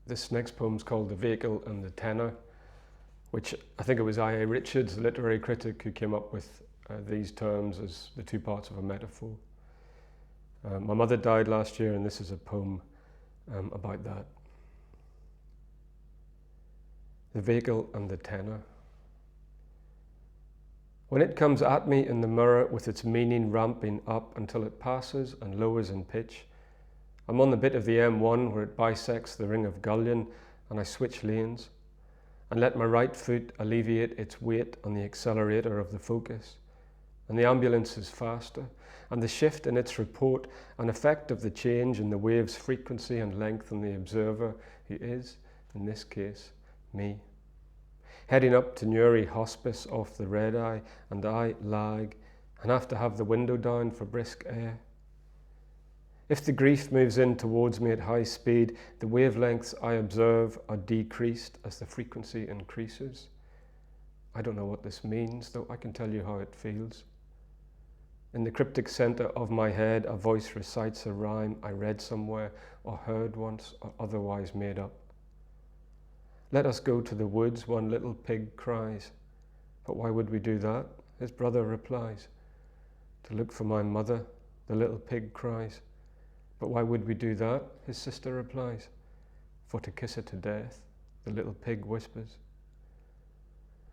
This next poem's called The Vehicle and the Tenor, which I think it was I.A. Richards, the literary critic, who came up with these terms as the two parts of a metaphor. My mother died last year, and this is a poem about that. The Vehicle and the Tenor. When it comes at me in the mirror with its meaning ramping up until it passes and lowers in pitch, I'm on the bit of the M1 where it bisects the ring of Gullion, and I switch lanes and let my right foot alleviate its weight on the accelerator of the Focus. And the ambulance is faster, and the shift in its report, an effect of the change in the wave's frequency and length on the observer, who is, in this case, me. Heading up to Newry Hospice off the red eye, and I lag and have to have the window down for brisk air. If the grief moves in towards me at high speed, the wavelengths I observe are decreased as the frequency increases. I don't know what this means, though I can tell you how it feels. In the cryptic centre of my head, a voice recites a rhyme I read somewhere or heard once or otherwise made up. Let us go to the woods, one little pig cries. But why would we do that? His brother replies. To look for my mother, the little pig cries. But why would we do that? His sister replies. For to kiss her to death, the little pig whispers.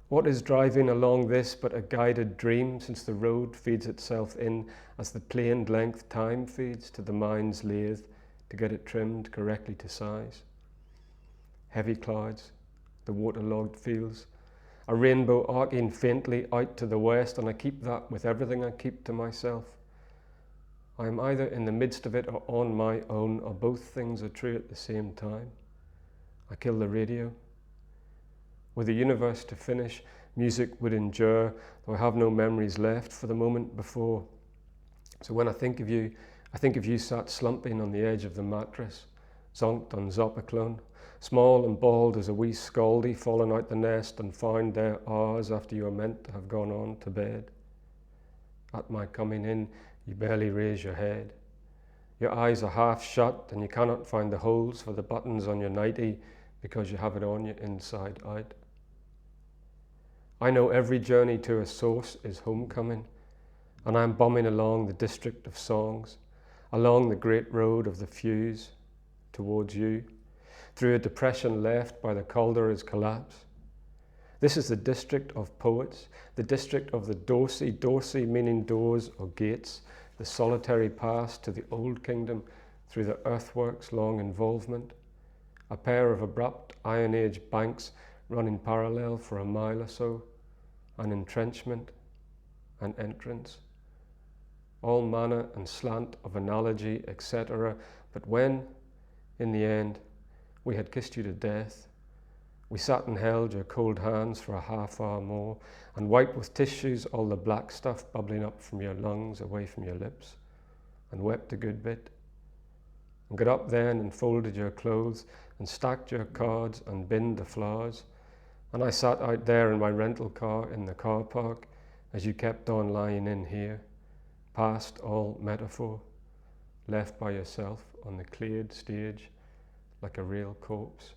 What is driving along this but a guided dream, since the road feeds itself in as the planed length time feeds to the mind's lathe to get it trimmed correctly to size? Heavy clouds, the waterlogged fields, a rainbow arcing faintly out to the west, and I keep that with everything I keep to myself. I am either in the midst of it or on my own, or both things are true at the same time. I kill the radio. Were the universe to finish, music would endure, though I have no memories left for the moment before. So when I think of you sat slumping on the edge of the mattress, zonked on Zopiclone, small and bald as a wee scaldie fallen out the nest and found there hours after you were meant to have gone on to bed. At my coming in, you barely raise your head. Your eyes are half shut and you cannot find the holes for the buttons on your nightie because you have it on you inside out. I know every journey to a source is homecoming, and I am bumming along the district of songs, along the great road of the fuse, towards you, through a depression left by the Calder's collapse. This is the district of poets, the district of the Dorsey meaning doors or gates, the solitary pass to the old kingdom through the earthworks' long involvement, a pair of abrupt Iron Age banks running parallel for a mile or so, an entrenchment, an entrance, all manner and slant of analogy, etc. But when, in the end, we had kissed you to death, we sat and held your cold hands for a half hour more and wiped with tissues all the black stuff bubbling up from your lungs away from your lips, and wept a good bit, and got up then and folded your clothes and stacked your cards and binned the flowers, and I sat out there in my rental car in the car park as you kept on lying in here, past all metaphor, left by yourself on the cleared stage like a real corpse.